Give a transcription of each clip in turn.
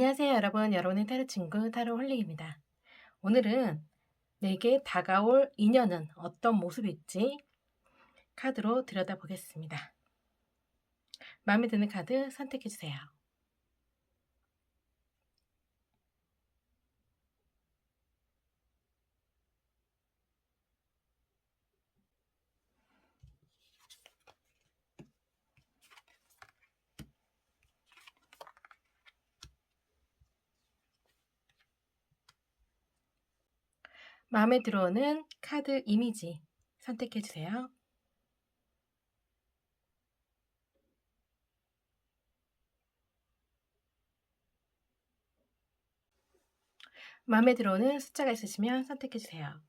안녕하세요 여러분. 여러분의 타로 친구 타로 홀릭입니다. 오늘은 내게 다가올 인연은 어떤 모습일지 카드로 들여다보겠습니다. 마음에 드는 카드 선택해주세요. 마음에 들어오는 카드 이미지 선택해주세요. 마음에 들어오는 숫자가 있으시면 선택해주세요.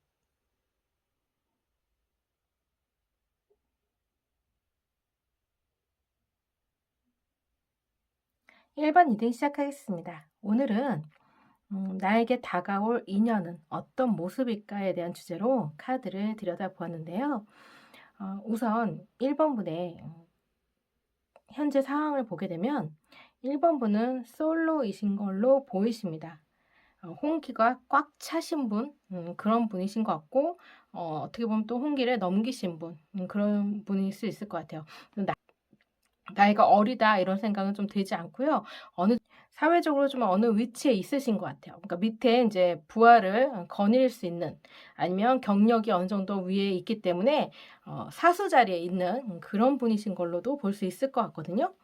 (1번) 리딩 시작하겠습니다. 오늘은 나에게 다가올 인연은 어떤 모습일까에 대한 주제로 카드를 들여다보았는데요. 우선 1번 분의 현재 상황을 보게 되면 1번 분은 솔로이신 걸로 보이십니다. 홍기가 꽉 차신 분, 그런 분이신 것 같고, 어떻게 보면 또 홍기를 넘기신 분, 그런 분일 수 있을 것 같아요. 나이가 어리다 이런 생각은 좀 들지 않고요. 사회적으로 좀 어느 위치에 있으신 것 같아요. 그러니까 밑에 이제 부하를 거닐 수 있는, 아니면 경력이 어느 정도 위에 있기 때문에 사수 자리에 있는 그런 분이신 걸로도 볼 수 있을 것 같거든요.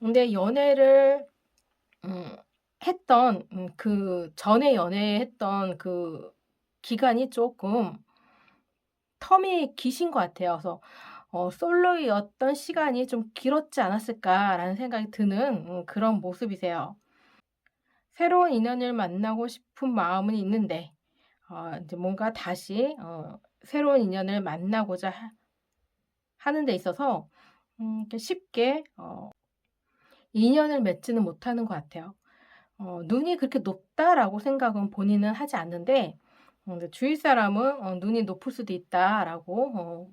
근데 연애를 했던 그 전에 연애했던 그 기간이 조금 텀이 기신 것 같아요. 그래서 솔로였던 시간이 좀 길었지 않았을까라는 생각이 드는 그런 모습이세요. 새로운 인연을 만나고 싶은 마음은 있는데 이제 뭔가 다시 새로운 인연을 만나고자 하는 데 있어서 이렇게 쉽게 인연을 맺지는 못하는 것 같아요. 눈이 그렇게 높다라고 생각은 본인은 하지 않는데 근데 주위 사람은 눈이 높을 수도 있다라고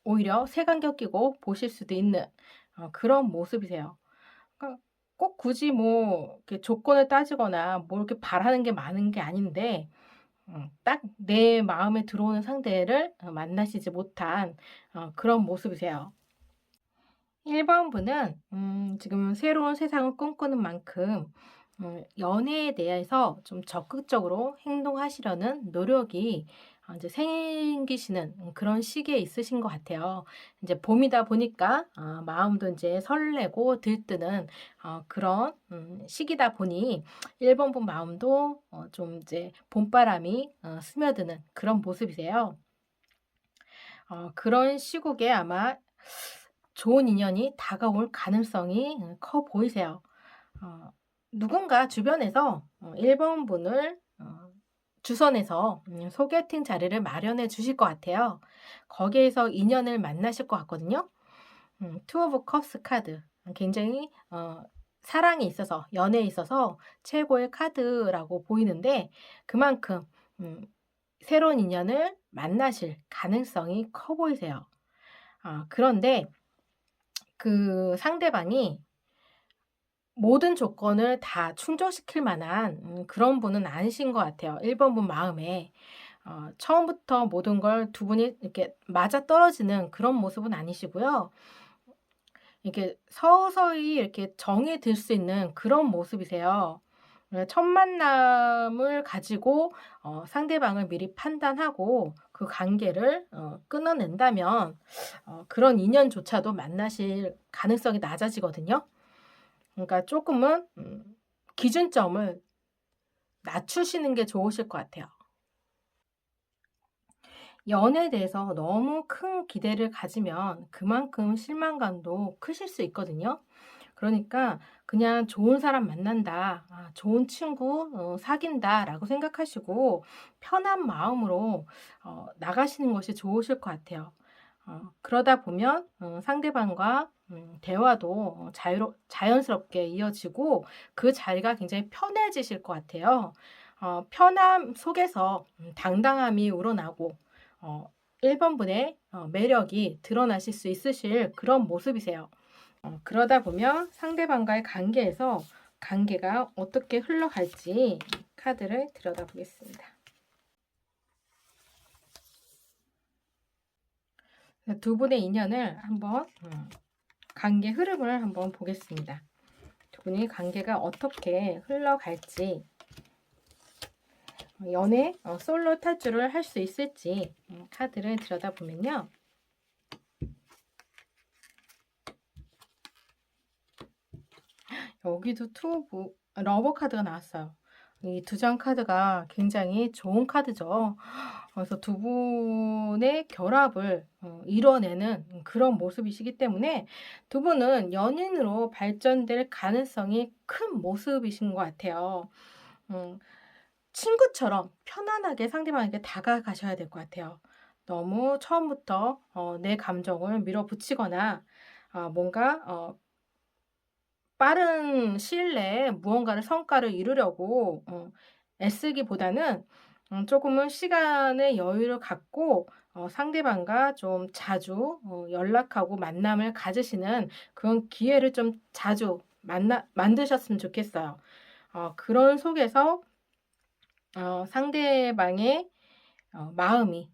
오히려 색안경 끼고 보실 수도 있는 그런 모습이세요. 그러니까 꼭 굳이 뭐 이렇게 조건을 따지거나 뭐 이렇게 바라는 게 많은 게 아닌데 딱 내 마음에 들어오는 상대를 만나시지 못한 그런 모습이세요. 1번 분은 지금 새로운 세상을 꿈꾸는 만큼 연애에 대해서 좀 적극적으로 행동하시려는 노력이 이제 생기시는 그런 시기에 있으신 것 같아요. 이제 봄이다 보니까 마음도 이제 설레고 들뜨는 그런 시기다 보니 1번 분 마음도 좀 이제 봄바람이 스며드는 그런 모습이세요. 그런 시국에 아마 좋은 인연이 다가올 가능성이 커 보이세요. 어 누군가 주변에서 1번 분을 주선해서 소개팅 자리를 마련해 주실 것 같아요. 거기에서 인연을 만나실 것 같거든요. 투 오브 컵스 카드. 굉장히 사랑에 있어서, 연애에 있어서 최고의 카드라고 보이는데 그만큼 새로운 인연을 만나실 가능성이 커 보이세요. 그런데 그 상대방이 모든 조건을 다 충족시킬 만한 그런 분은 아니신 것 같아요. 1번 분 마음에. 처음부터 모든 걸 두 분이 이렇게 맞아떨어지는 그런 모습은 아니시고요. 이렇게 서서히 이렇게 정이 들 수 있는 그런 모습이세요. 첫 만남을 가지고 상대방을 미리 판단하고 그 관계를 끊어낸다면 그런 인연조차도 만나실 가능성이 낮아지거든요. 그러니까 조금은 기준점을 낮추시는 게 좋으실 것 같아요. 연애에 대해서 너무 큰 기대를 가지면 그만큼 실망감도 크실 수 있거든요. 그러니까 그냥 '좋은 사람 만난다. 좋은 친구 사귄다.'라고 생각하시고 편한 마음으로 나가시는 것이 좋으실 것 같아요. 그러다 보면 상대방과 대화도 자연스럽게 이어지고 그 자리가 굉장히 편해지실 것 같아요. 편함 속에서 당당함이 우러나고 어 1번 분의 매력이 드러나실 수 있으실 그런 모습이세요. 그러다 보면 상대방과의 관계에서 관계가 어떻게 흘러갈지 카드를 들여다보겠습니다. 두 분의 인연을 한번 관계 흐름을 한번 보겠습니다. 두 분의 관계가 어떻게 흘러갈지, 연애 솔로 탈출을 할 수 있을지 카드를 들여다보면요. 여기도 러버 카드가 나왔어요. 이 두 장 카드가 굉장히 좋은 카드죠. 그래서 두 분의 결합을 이뤄내는 그런 모습이시기 때문에 두 분은 연인으로 발전될 가능성이 큰 모습이신 것 같아요. 친구처럼 편안하게 상대방에게 다가가셔야 될 것 같아요. 너무 처음부터 내 감정을 밀어붙이거나 뭔가 빠른 시일 내에 무언가를 성과를 이루려고 애쓰기보다는 조금은 시간의 여유를 갖고 상대방과 좀 자주 연락하고 만남을 가지시는 그런 기회를 좀 자주 만드셨으면 좋겠어요. 그런 속에서 상대방의 마음이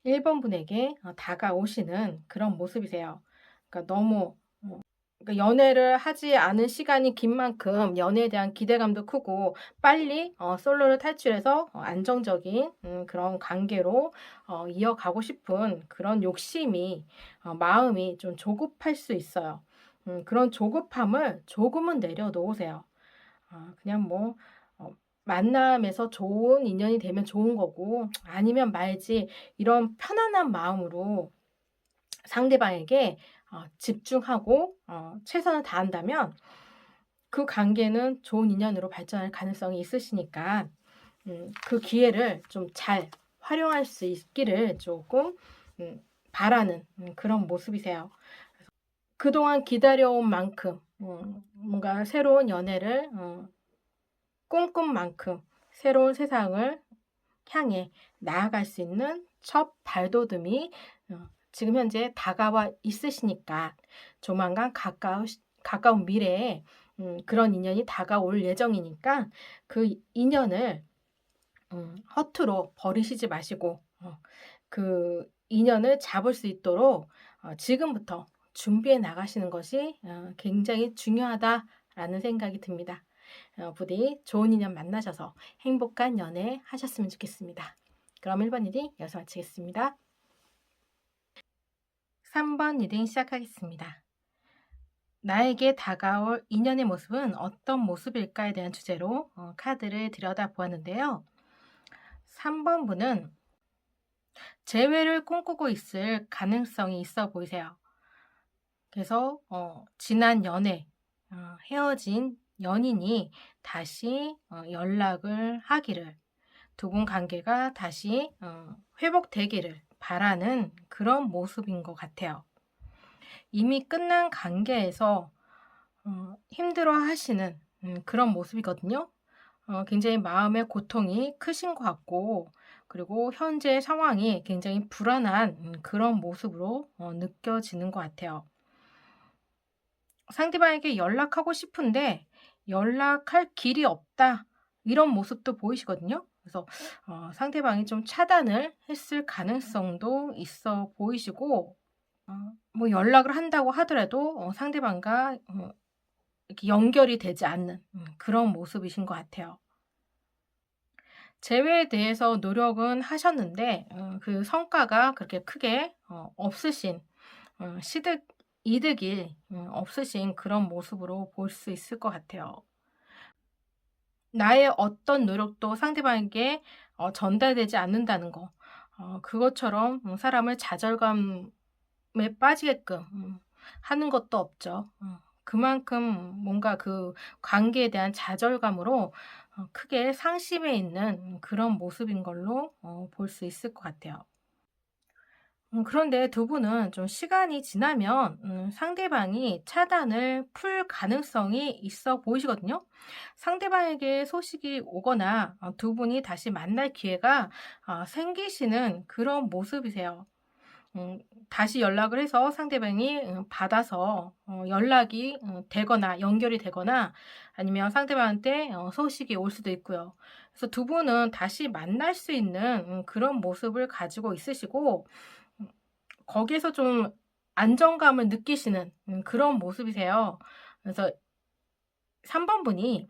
1번 분에게 다가오시는 그런 모습이세요. 그러니까 너무 그러니까 연애를 하지 않은 시간이 긴 만큼 연애에 대한 기대감도 크고 빨리 솔로를 탈출해서 안정적인 그런 관계로 이어가고 싶은 그런 욕심이 마음이 좀 조급할 수 있어요. 그런 조급함을 조금은 내려놓으세요. 그냥 뭐 만남에서 좋은 인연이 되면 좋은 거고 아니면 말지 이런 편안한 마음으로 상대방에게 집중하고 최선을 다한다면 그 관계는 좋은 인연으로 발전할 가능성이 있으시니까 그 기회를 좀 잘 활용할 수 있기를 조금 바라는 그런 모습이세요. 그동안 기다려온 만큼 뭔가 새로운 연애를 꿈꾼 만큼 새로운 세상을 향해 나아갈 수 있는 첫 발돋움이 지금 현재 다가와 있으시니까 조만간 가까운 미래에 그런 인연이 다가올 예정이니까 그 인연을 허투루 버리시지 마시고 그 인연을 잡을 수 있도록 지금부터 준비해 나가시는 것이 굉장히 중요하다라는 생각이 듭니다. 부디 좋은 인연 만나셔서 행복한 연애 하셨으면 좋겠습니다. 그럼 1번 리딩 여기서 마치겠습니다. 3번 리딩 시작하겠습니다. 나에게 다가올 인연의 모습은 어떤 모습일까에 대한 주제로 카드를 들여다보았는데요. 3번 분은 재회를 꿈꾸고 있을 가능성이 있어 보이세요. 그래서 지난 연애, 헤어진 연인이 다시 연락을 하기를, 두 분 관계가 다시 회복되기를 바라는 그런 모습인 것 같아요. 이미 끝난 관계에서 힘들어 하시는 그런 모습이거든요. 굉장히 마음의 고통이 크신 것 같고, 그리고 현재 상황이 굉장히 불안한 그런 모습으로 느껴지는 것 같아요. 상대방에게 연락하고 싶은데 연락할 길이 없다, 이런 모습도 보이시거든요. 그래서 상대방이 좀 차단을 했을 가능성도 있어 보이시고, 뭐 연락을 한다고 하더라도 상대방과 이렇게 연결이 되지 않는 그런 모습이신 것 같아요. 재회에 대해서 노력은 하셨는데 그 성과가 그렇게 크게 없으신, 이득이 없으신 그런 모습으로 볼 수 있을 것 같아요. 나의 어떤 노력도 상대방에게 전달되지 않는다는 거, 그것처럼 사람을 좌절감에 빠지게끔 하는 것도 없죠. 그만큼 뭔가 그 관계에 대한 좌절감으로 크게 상심해 있는 그런 모습인 걸로 볼 수 있을 것 같아요. 그런데 두 분은 좀 시간이 지나면 상대방이 차단을 풀 가능성이 있어 보이시거든요. 상대방에게 소식이 오거나 두 분이 다시 만날 기회가 생기시는 그런 모습이세요. 음 다시 연락을 해서 상대방이 받아서 연락이 되거나 연결이 되거나 아니면 상대방한테 소식이 올 수도 있고요. 그래서 두 분은 다시 만날 수 있는 그런 모습을 가지고 있으시고 음 거기에서 좀 안정감을 느끼시는 그런 모습이세요. 그래서 3번 분이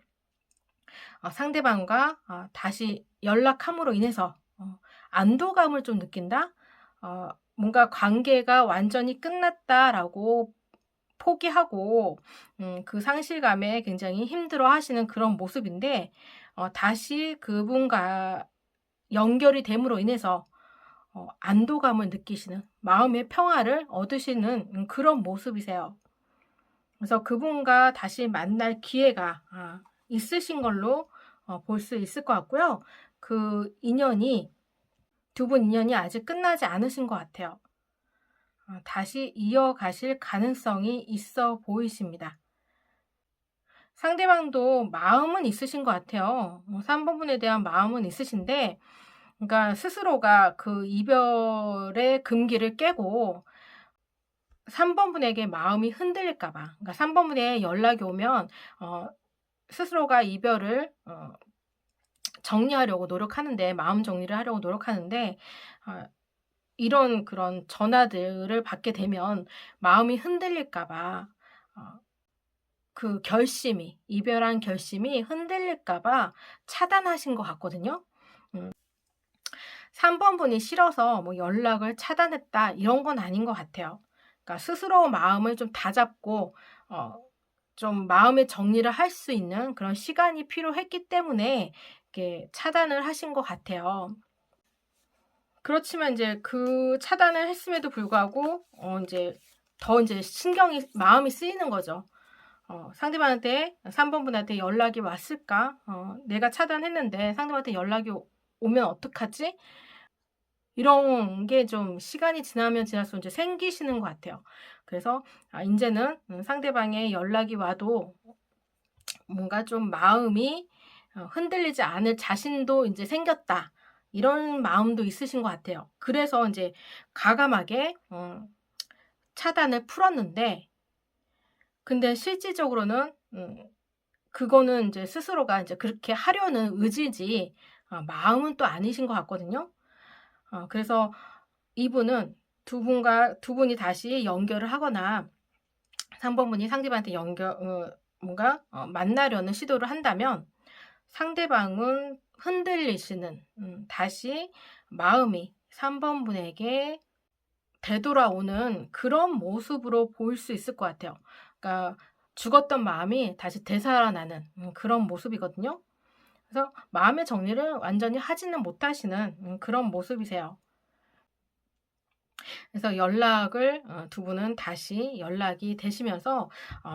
상대방과 다시 연락함으로 인해서 안도감을 좀 느낀다? 뭔가 '관계가 완전히 끝났다.'라고 포기하고 그 상실감에 굉장히 힘들어하시는 그런 모습인데 다시 그분과 연결이 됨으로 인해서 안도감을 느끼시는 마음의 평화를 얻으시는 그런 모습이세요. 그래서 그분과 다시 만날 기회가 있으신 걸로 볼 수 있을 것 같고요. 그 인연이 두 분 인연이 아직 끝나지 않으신 것 같아요. 다시 이어가실 가능성이 있어 보이십니다. 상대방도 마음은 있으신 것 같아요. 3 번분에 대한 마음은 있으신데 그러니까 스스로가 그 이별의 금기를 깨고 3 번분에게 마음이 흔들릴까 봐. 그러니까 3 번분에 연락이 오면 어 스스로가 이별을 정리하려고 노력하는데 마음 정리를 하려고 노력하는데 아 이런 그런 전화들을 받게 되면 마음이 흔들릴까 봐 그 결심이 이별한 결심이 흔들릴까 봐 차단하신 것 같거든요. 음 3 번분이 싫어서 뭐 연락을 차단했다 이런 건 아닌 것 같아요. 그러니까 스스로 마음을 좀 다잡고 어 좀 마음의 정리를 할 수 있는 그런 시간이 필요했기 때문에 이렇게 차단을 하신 것 같아요. 그렇지만 인제 그 차단을 했음에도 불구하고 인제 더 인제 신경이 마음이 쓰이는 거죠. '상대방한테 3 번분한테 연락이 왔을까? 내가 차단했는데 상대방한테 연락이 오면 어떡하지?' 이런 게 좀 시간이 지나면 지날수록 인제 생기시는 것 같아요. 그래서 인제는 상대방의 연락이 와도 뭔가 좀 마음이 흔들리지 않을 자신도 인제 생겼다. 이런 마음도 있으신 것 같아요. 그래서 인제 과감하게 차단을 풀었는데 근데 실질적으로는 그거는 인제 스스로가 인제 그렇게 하려는 의지지 마음은 또 아니신 것 같거든요. 그래서 이분은 두 분이 다시 연결을 하거나 3 번분이 상대방한테 뭔가 만나려는 시도를 한다면 상대방은 흔들리시는 다시 마음이 3 번분에게 되돌아오는 그런 모습으로 보일 수 있을 것 같아요. 그러니까 죽었던 마음이 다시 되살아나는 그런 모습이거든요. 그래서 마음의 정리를 완전히 하지는 못하시는 그런 모습이세요. 그래서 연락을 두 분은 다시 연락이 되시면서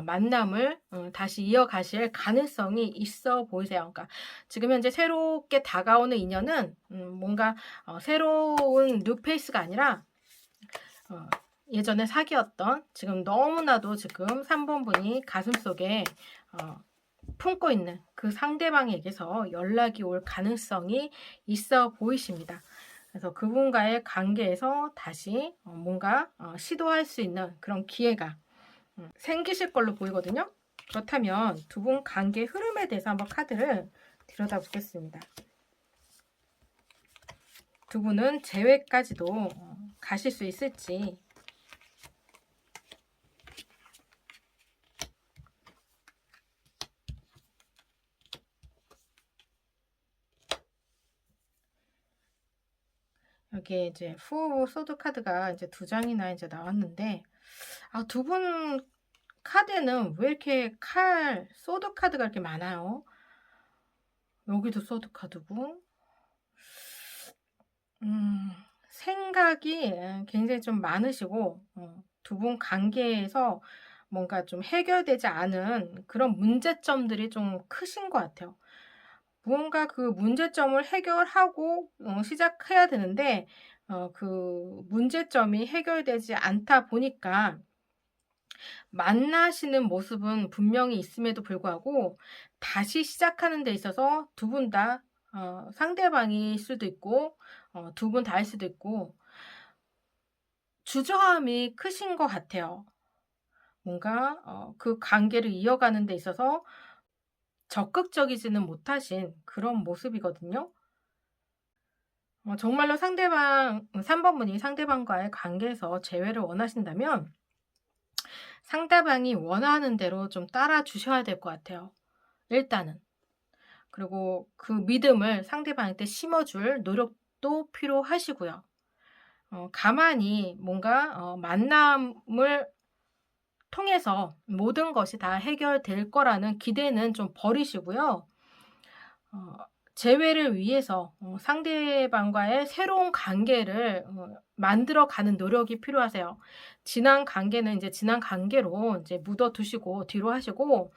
만남을 다시 이어가실 가능성이 있어 보이세요. 그러니까 지금 현재 새롭게 다가오는 인연은 뭔가 새로운 뉴페이스가 아니라 어 예전에 사귀었던 지금 너무나도 지금 3 번분이 가슴속에 어 품고 있는 그 상대방에게서 연락이 올 가능성이 있어 보이십니다. 그래서 그분과의 관계에서 다시 뭔가 시도할 수 있는 그런 기회가 생기실 걸로 보이거든요. 그렇다면 두 분 관계 흐름에 대해서 한번 카드를 들여다보겠습니다. 두 분은 재회까지도 가실 수 있을지. 여기에 이제 후 소드 카드가 이제 두 장이나 이제 나왔는데 두 분 카드에는 왜 이렇게 소드 카드가 이렇게 많아요? 여기도 소드 카드고. 음 생각이 굉장히 좀 많으시고 두 분 관계에서 뭔가 좀 해결되지 않은 그런 문제점들이 좀 크신 것 같아요. 무언가 그 문제점을 해결하고 시작해야 되는데 그 문제점이 해결되지 않다 보니까 만나시는 모습은 분명히 있음에도 불구하고 다시 시작하는 데 있어서 두 분 다 상대방일 수도 있고 두 분 다일 수도 있고 주저함이 크신 것 같아요. 뭔가 그 관계를 이어가는 데 있어서 적극적이지는 못하신 그런 모습이거든요. 정말로 상대방 3 번분이 상대방과의 관계에서 재회를 원하신다면 상대방이 원하는 대로 좀 따라 주셔야 될 것 같아요, 일단은. 그리고 그 믿음을 상대방한테 심어 줄 노력도 필요하시고요. 가만히 뭔가 만남을 통해서 모든 것이 다 해결될 거라는 기대는 좀 버리시고요. 어 재회를 위해서 상대방과의 새로운 관계를 만들어 가는 노력이 필요하세요. 지난 관계는 인제 지난 관계로 인제 묻어 두시고 뒤로 하시고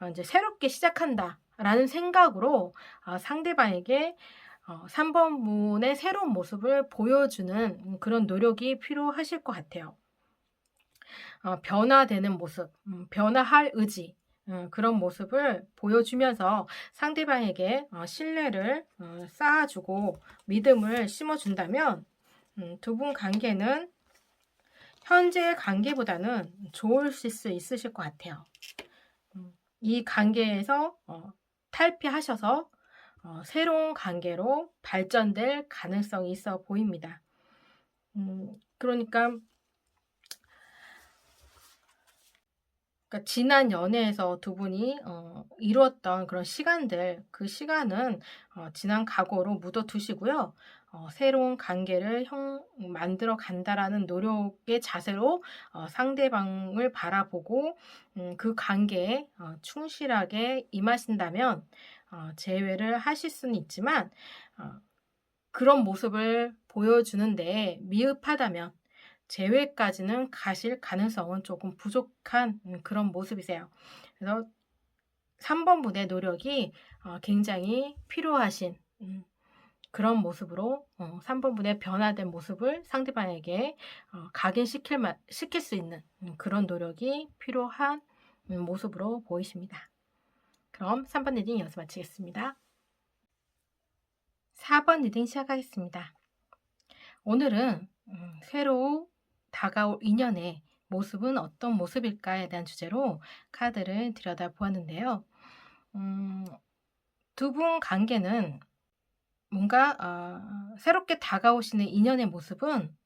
인제 '새롭게 시작한다.'라는 생각으로 상대방에게 3 번문의 새로운 모습을 보여주는 그런 노력이 필요하실 것 같아요. 변화되는 모습, 변화할 의지, 그런 모습을 보여주면서 상대방에게 신뢰를 쌓아 주고 믿음을 심어 준다면 두 분 관계는 현재의 관계보다는 좋으실 수 있으실 것 같아요. 이 관계에서 탈피하셔서 새로운 관계로 발전될 가능성이 있어 보입니다. 그러니까 지난 연애에서 두 분이 이루었던 그런 시간들, 그 시간은 지난 과거로 묻어 두시고요. 새로운 관계를 만들어 간다라는 노력의 자세로 상대방을 바라보고 그 관계에 충실하게 임하신다면 재회를 하실 수는 있지만 그런 모습을 보여주는데 미흡하다면 재회까지는 가실 가능성은 조금 부족한 그런 모습이세요. 그래서 3 번분의 노력이 굉장히 필요하신 그런 모습으로 3 번분의 변화된 모습을 상대방에게 시킬 수 있는 그런 노력이 필요한 모습으로 보이십니다. 그럼 3 번 리딩 여기서 마치겠습니다. 4번 리딩 시작하겠습니다. 오늘은 새로 다가올 인연의 모습은 어떤 모습일까에 대한 주제로 카드를 들여다보았는데요. 두 분 관계는 뭔가 새롭게 다가오시는 인연의 모습은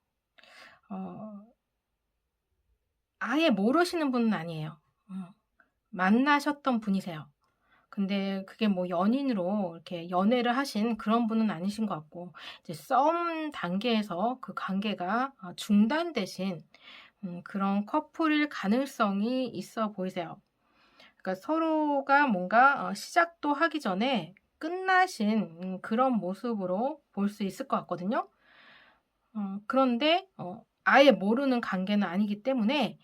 어 아예 모르시는 분은 아니에요. 만나셨던 분이세요. 근데 그게 뭐 연인으로 이렇게 연애를 하신 그런 분은 아니신 것 같고 이제 썸 단계에서 그 관계가 중단되신 그런 커플일 가능성이 있어 보이세요. 그러니까 서로가 뭔가 시작도 하기 전에 끝나신 그런 모습으로 볼 수 있을 것 같거든요. 그런데 아예 모르는 관계는 아니기 때문에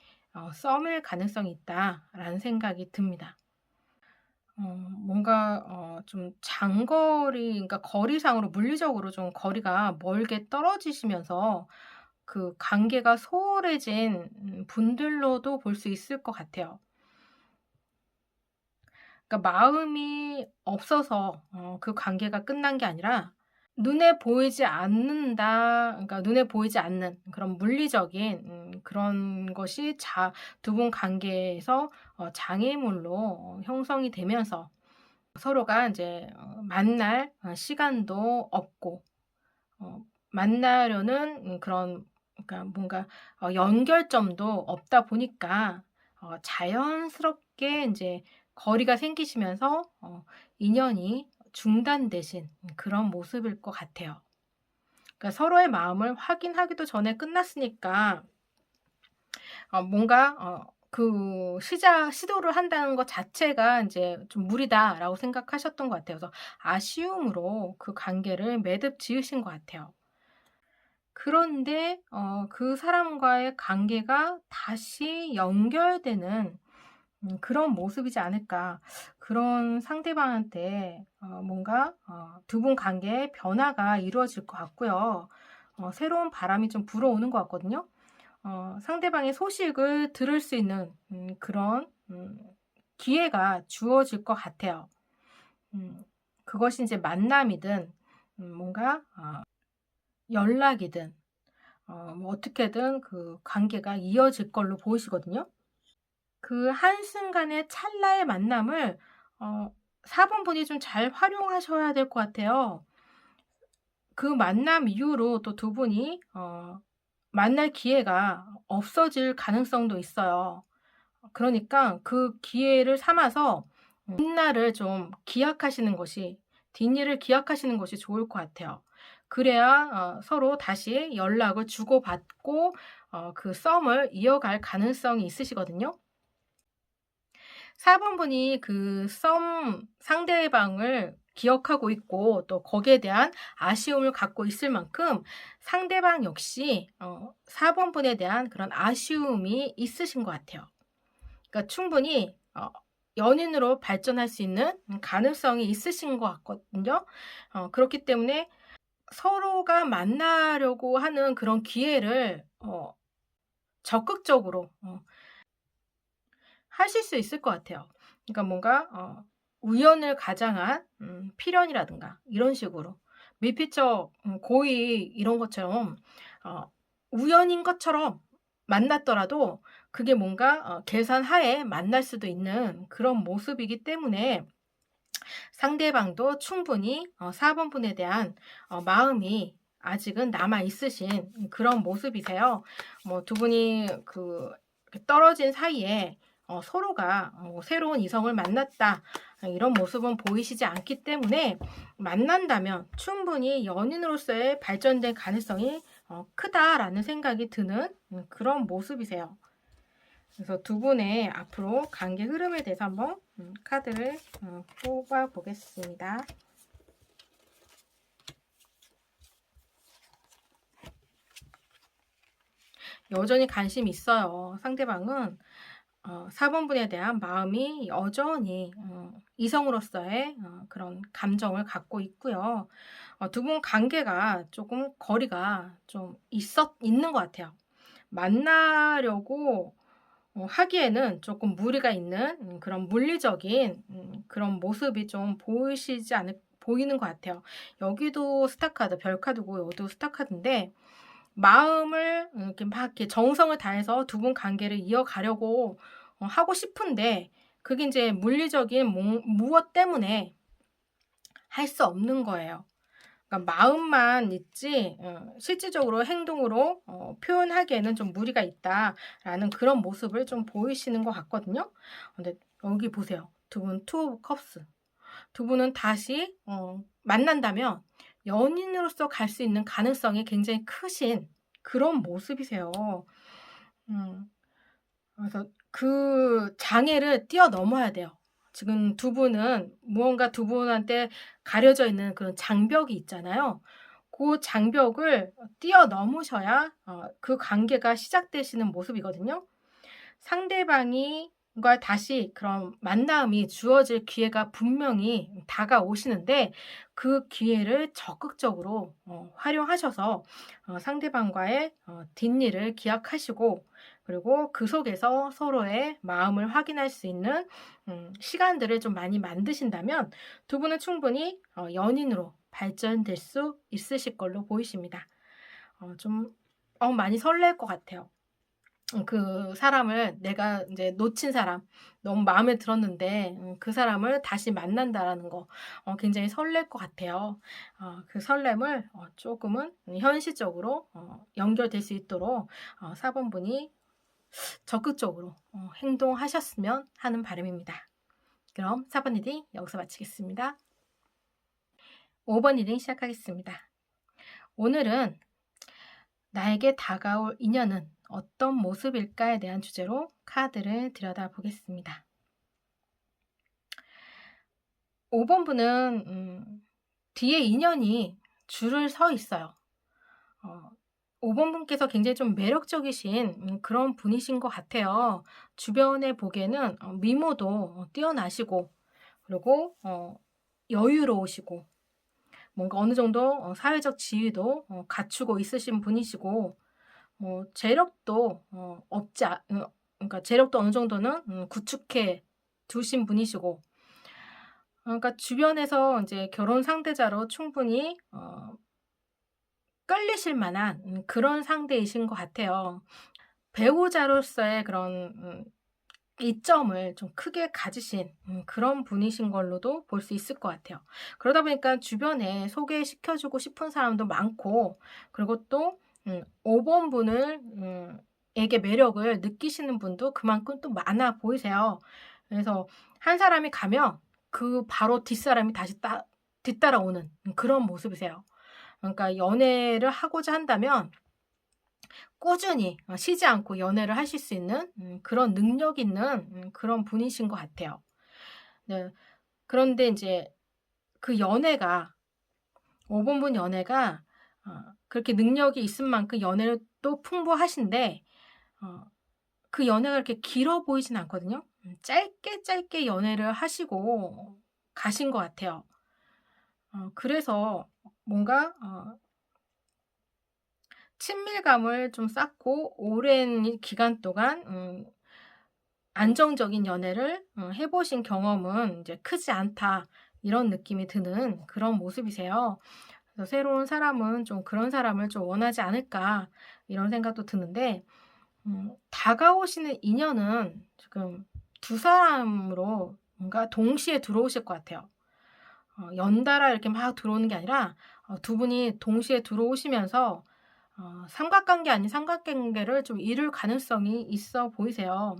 '썸일 가능성이 있다.'라는 생각이 듭니다. 뭔가 좀 장거리, 그러니까 거리상으로 물리적으로 좀 거리가 멀게 떨어지시면서 그 관계가 소홀해진 분들로도 볼 수 있을 것 같아요. 그러니까 마음이 없어서 그 관계가 끝난 게 아니라 눈에 보이지 않는다, 그러니까 눈에 보이지 않는 그런 물리적인 그런 것이 두 분 관계에서 장애물로 형성이 되면서 서로가 이제 만날 시간도 없고 만나려는 그런, 그러니까 뭔가 연결점도 없다 보니까 자연스럽게 이제 거리가 생기시면서 인연이 중단되신 그런 모습일 것 같아요. 그러니까 서로의 마음을 확인하기도 전에 끝났으니까 뭔가 시도를 한다는 것 자체가 이제 좀 '무리다.'라고 생각하셨던 것 같아요. 그래서 아쉬움으로 그 관계를 매듭 지으신 것 같아요. 그런데 그 사람과의 관계가 다시 연결되는 그런 모습이지 않을까. 그런 상대방한테 뭔가 두 분 관계에 변화가 이루어질 것 같고요. 새로운 바람이 좀 불어오는 것 같거든요. 상대방의 소식을 들을 수 있는 그런 기회가 주어질 것 같아요. 음 그것이 이제 만남이든 뭔가 연락이든 뭐 어떻게든 그 관계가 이어질 걸로 보이시거든요. 그 한순간의 찰나의 만남을 어 4 번분이 좀 잘 활용하셔야 될 것 같아요. 그 만남 이후로 또 두 분이 만날 기회가 없어질 가능성도 있어요. 그러니까 그 기회를 삼아서 뒷날을 좀 기약하시는 것이 뒷일을 기약하시는 것이 좋을 것 같아요. 그래야 서로 다시 연락을 주고받고 그 썸을 이어갈 가능성이 있으시거든요. 4 번분이 그 썸 상대방을 기억하고 있고 또 거기에 대한 아쉬움을 갖고 있을 만큼 상대방 역시 4 번분에 대한 그런 아쉬움이 있으신 것 같아요. 그러니까 충분히 연인으로 발전할 수 있는 가능성이 있으신 것 같거든요. 그렇기 때문에 서로가 만나려고 하는 그런 기회를 적극적으로 하실 수 있을 것 같아요. 그러니까 뭔가 우연을 가장한 필연이라든가 이런 식으로 미필적 고의 이런 것처럼 어 우연인 것처럼 만났더라도 그게 뭔가 계산하에 만날 수도 있는 그런 모습이기 때문에 상대방도 충분히 4 번분에 대한 마음이 아직은 남아 있으신 그런 모습이세요. 뭐 두 분이 이렇게 떨어진 사이에 서로가 새로운 이성을 만났다 이런 모습은 보이시지 않기 때문에 만난다면 충분히 연인으로서의 발전될 가능성이 크다라는 생각이 드는 그런 모습이세요. 그래서 두 분의 앞으로 관계 흐름에 대해서 한번 카드를 뽑아 보겠습니다. 여전히 관심이 있어요. 상대방은 4 번분에 대한 마음이 여전히 이성으로서의 그런 감정을 갖고 있고요. 두 분 관계가 조금 거리가 좀 있는 것 같아요. 만나려고 하기에는 조금 무리가 있는 그런 물리적인 그런 모습이 좀 보이는 것 같아요. 여기도 스타카드, 별카드고 여기도 스타카드인데 마음을 이렇게 막 이렇게 정성을 다해서 두 분 관계를 이어가려고 하고 싶은데 그게 인제 물리적인 무엇 때문에 할 수 없는 거예요. 그러니까 마음만 있지 실질적으로 행동으로 표현하기에는 좀 무리가 있다라는 그런 모습을 좀 보이시는 것 같거든요. 근데 여기 보세요. 두 분 투 오브 컵스. 두 분은 다시 만난다면 연인으로서 갈 수 있는 가능성이 굉장히 크신 그런 모습이세요. 음. 그래서 그 장애를 뛰어넘어야 돼요. 지금 두 분은 무언가 두 분한테 가려져 있는 그런 장벽이 있잖아요. 그 장벽을 뛰어넘으셔야 그 관계가 시작되시는 모습이거든요. 상대방이 과 다시 그런 만남이 주어질 기회가 분명히 다가오시는데 그 기회를 적극적으로 활용하셔서 상대방과의 뒷일을 기약하시고 그리고 그 속에서 서로의 마음을 확인할 수 있는 시간들을 좀 많이 만드신다면 두 분은 충분히 연인으로 발전될 수 있으실 걸로 보이십니다. 좀 많이 설렐 것 같아요. 그 사람을 내가 인제 놓친 사람 너무 마음에 들었는데 그 사람을 다시 만난다라는 거 굉장히 설렐 것 같아요. 그 설렘을 쪼금은 현실적으로 연결될 수 있도록 4 번분이 적극적으로 행동하셨으면 하는 바람입니다. 그럼 4번 리딩 여기서 마치겠습니다. 5번 리딩 시작하겠습니다. 오늘은 나에게 다가올 인연은 어떤 모습일까에 대한 주제로 카드를 들여다보겠습니다. 5번 분은 뒤에 인연이 줄을 서 있어요. 어 5번 분께서 굉장히 좀 매력적이신 그런 분이신 것 같아요. 주변에 보기에는 미모도 뛰어나시고 그리고 여유로우시고 뭔가 어느 정도 사회적 지위도 갖추고 있으신 분이시고 재력도 그러니까 재력도 어느 정도는 구축해 두신 분이시고 그러니까 주변에서 인제 결혼 상대자로 충분히 끌리실 만한 그런 상대이신 것 같아요. 배우자로서의 그런 이점을 좀 크게 가지신 그런 분이신 걸로도 볼 수 있을 것 같아요. 그러다 보니까 주변에 소개시켜 주고 싶은 사람도 많고, 그리고 또 5 번 분을 에게 매력을 느끼시는 분도 그만큼 또 많아 보이세요. 그래서 한 사람이 가면 그 바로 뒷사람이 다시 뒤따라오는 그런 모습이세요. 그러니까 연애를 하고자 한다면 꾸준히 쉬지 않고 연애를 하실 수 있는 그런 능력 있는 그런 분이신 것 같아요. 네. 그런데 이제 그 연애가 5 번분 연애가 그렇게 능력이 있을 만큼 연애를 또 풍부하신데, 어 그 연애가 그렇게 길어 보이진 않거든요. 짧게 짧게 연애를 하시고 가신 것 같아요. 그래서 뭔가 친밀감을 좀 쌓고 오랜 기간 동안 안정적인 연애를 해 보신 경험은 이제 크지 않다. 이런 느낌이 드는 그런 모습이세요. 그래서 '새로운 사람은 좀 그런 사람을 좀 원하지 않을까.' 이런 생각도 드는데, 다가오시는 인연은 지금 두 사람으로 뭔가 동시에 들어오실 것 같아요. 연달아 이렇게 막 들어오는 게 아니라 두 분이 동시에 들어오시면서 삼각관계 아닌 삼각관계를 좀 이룰 가능성이 있어 보이세요.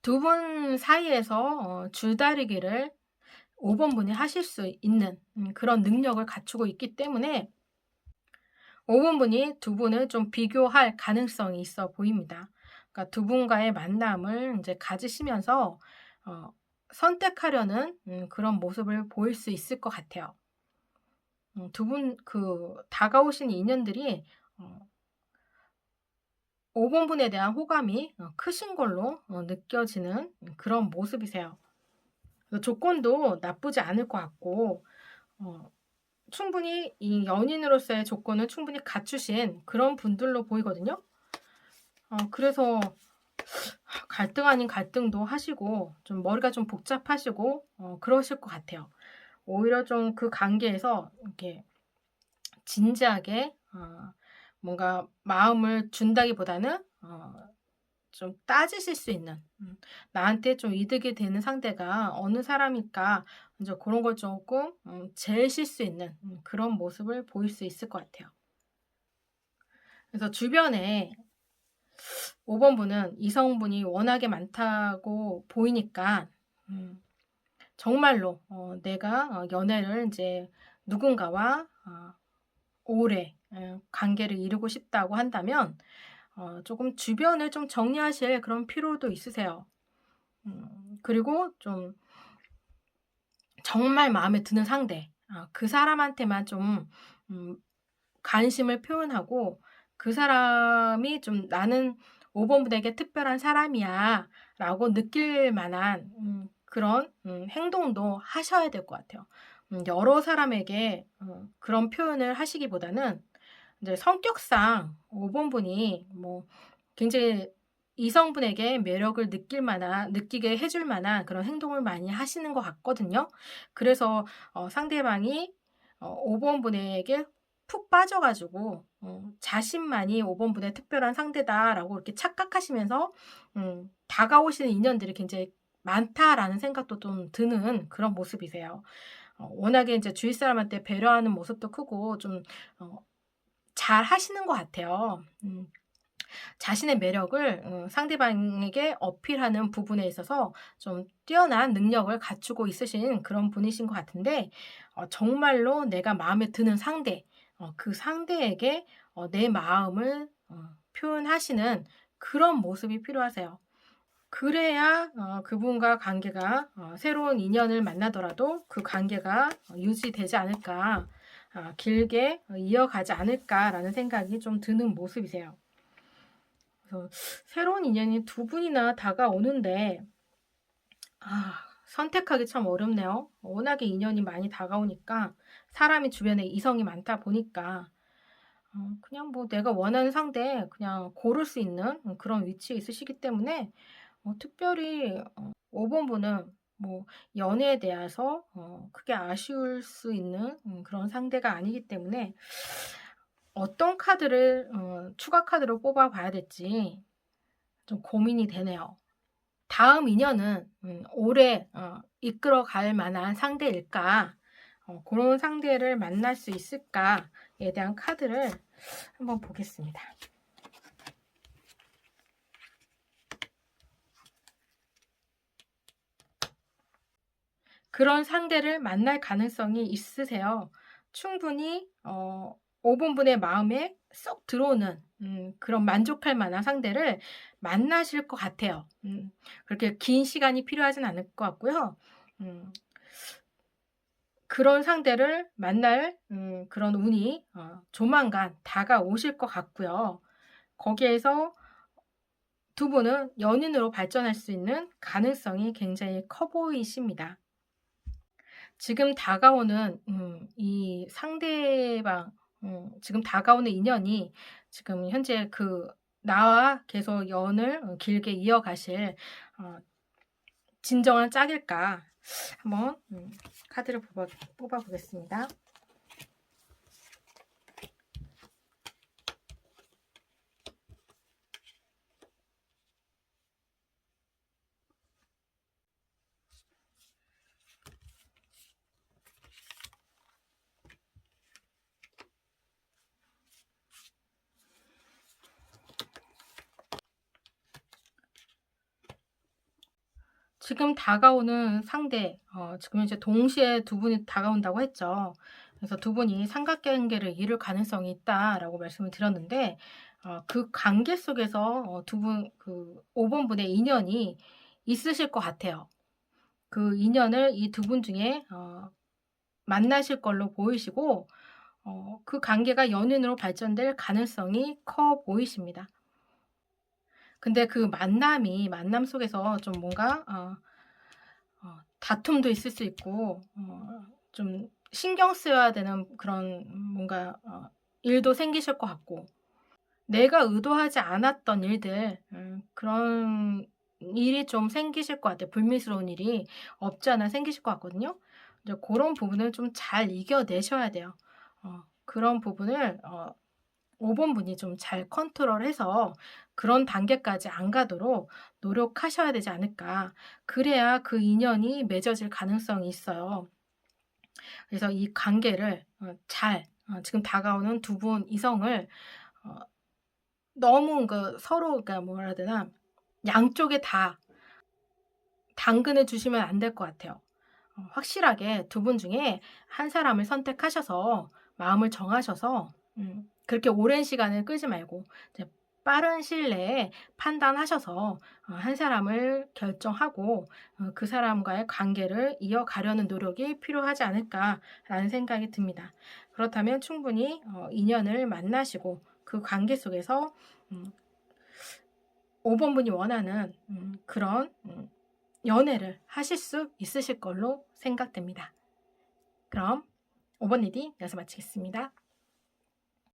두 분 사이에서 줄다리기를 5 번분이 하실 수 있는 그런 능력을 갖추고 있기 때문에 5 번분이 두 분을 좀 비교할 가능성이 있어 보입니다. 그러니까 두 분과의 만남을 인제 가지시면서 어 선택하려는 그런 모습을 보일 수 있을 것 같아요. 두 분 다가오신 인연들이 어 5 번분에 대한 호감이 크신 걸로 느껴지는 그런 모습이세요. 그 조건도 나쁘지 않을 것 같고, 어 충분히 이 연인으로서의 조건을 충분히 갖추신 그런 분들로 보이거든요. 그래서 갈등 아닌 갈등도 하시고 좀 머리가 좀 복잡하시고 그러실 것 같아요. 오히려 좀 그 관계에서 이렇게 진지하게 뭔가 마음을 준다기보다는 좀 따지실 수 있는, 나한테 좀 이득이 되는 상대가 어느 사람일까, 이제 그런 걸 조금 재실 수 있는 그런 모습을 보일 수 있을 것 같아요. 그래서 주변에 5 번분은 이성분이 워낙에 많다고 보이니까 정말로 내가 연애를 이제 누군가와 오래 관계를 이루고 싶다고 한다면 조금 주변을 좀 정리하실 그런 필요도 있으세요. 그리고 좀 정말 마음에 드는 상대, 그 사람한테만 좀 음 관심을 표현하고, 그 사람이 좀 '나는 5 번분에게 특별한 사람이야.'라고 느낄 만한 그런 행동도 하셔야 될 것 같아요. 여러 사람에게 그런 표현을 하시기보다는 인제 성격상 5 번분이 뭐 굉장히 이성분에게 매력을 느끼게 해줄 만한 그런 행동을 많이 하시는 것 같거든요. 그래서 상대방이 5 번분에게 푹 빠져 가지고 자신만이 5 번분의 특별한 상대다라고 이렇게 착각하시면서 다가오시는 인연들이 굉장히 많다라는 생각도 좀 드는 그런 모습이세요. 워낙에 인제 주위 사람한테 배려하는 모습도 크고 좀 어 잘하시는 것 같아요. 자신의 매력을 상대방에게 어필하는 부분에 있어서 좀 뛰어난 능력을 갖추고 있으신 그런 분이신 것 같은데, 정말로 내가 마음에 드는 상대, 그 상대에게 내 마음을 표현하시는 그런 모습이 필요하세요. 그래야 그분과 관계가 새로운 인연을 만나더라도 그 관계가 유지되지 않을까, 길게 이어가지 않을까라는 생각이 좀 드는 모습이세요. 그래서 새로운 인연이 두 분이나 다가오는데 선택하기 참 어렵네요. 워낙에 인연이 많이 다가오니까, 사람이 주변에 이성이 많다 보니까 그냥 뭐 내가 원하는 상대 그냥 고를 수 있는 그런 위치에 있으시기 때문에 특별히 5 번분은 뭐 연애에 대해서 크게 아쉬울 수 있는 그런 상대가 아니기 때문에 어떤 카드를 추가 카드로 뽑아 봐야 될지 좀 고민이 되네요. 다음 인연은 오래 이끌어 갈 만한 상대일까? 그런 상대를 만날 수 있을까에 대한 카드를 한번 보겠습니다. 그런 상대를 만날 가능성이 있으세요. 충분히 5번 분의 마음에 쏙 들어오는 그런 만족할 만한 상대를 만나실 것 같아요. 그렇게 긴 시간이 필요하진 않을 것 같고요. 음 그런 상대를 만날 그런 운이 조만간 다가오실 것 같고요. 거기에서 두 분은 연인으로 발전할 수 있는 가능성이 굉장히 커 보이십니다. 지금 다가오는 이 상대방 지금 다가오는 인연이 지금 현재 나와 계속 연을 길게 이어가실 어 진정한 짝일까 한번 카드를 뽑아 보겠습니다. 지금 다가오는 상대 지금 이제 동시에 두 분이 다가온다고 했죠. 그래서 두 분이 삼각관계를 이룰 가능성이 있다라고 말씀을 드렸는데 그 관계 속에서 두 분 5번 분의 인연이 있으실 것 같아요. 그 인연을 이 두 분 중에 만나실 걸로 보이시고 그 관계가 연인으로 발전될 가능성이 커 보이십니다. 근데 그 만남 속에서 좀 뭔가 다툼도 있을 수 있고 좀 신경 쓰여야 되는 그런 뭔가 일도 생기실 것 같고 내가 의도하지 않았던 일들 그런 일이 좀 생기실 것 같아요. 불미스러운 일이 없지 않아 생기실 것 같거든요. 이제 고런 부분을 좀 잘 이겨내셔야 돼요. 그런 부분을 5번 분이 좀 잘 컨트롤해서 그런 단계까지 안 가도록 노력하셔야 되지 않을까. 그래야 그 인연이 맺어질 가능성이 있어요. 그래서 이 관계를 지금 다가오는 두 분 이성을 어 너무 서로 뭐라 해야 되나 양쪽에 다 당근을 주시면 안 될 것 같아요. 확실하게 두 분 중에 한 사람을 선택하셔서 마음을 정하셔서 그렇게 오랜 시간을 끌지 말고 이제 빠른 시일 내에 판단하셔서 한 사람을 결정하고 그 사람과의 관계를 이어가려는 노력이 필요하지 않을까라는 생각이 듭니다. 그렇다면 충분히 인연을 만나시고 그 관계 속에서 음 5번 분이 원하는 그런 연애를 하실 수 있으실 걸로 생각됩니다. 그럼 5번 리딩 여기서 마치겠습니다.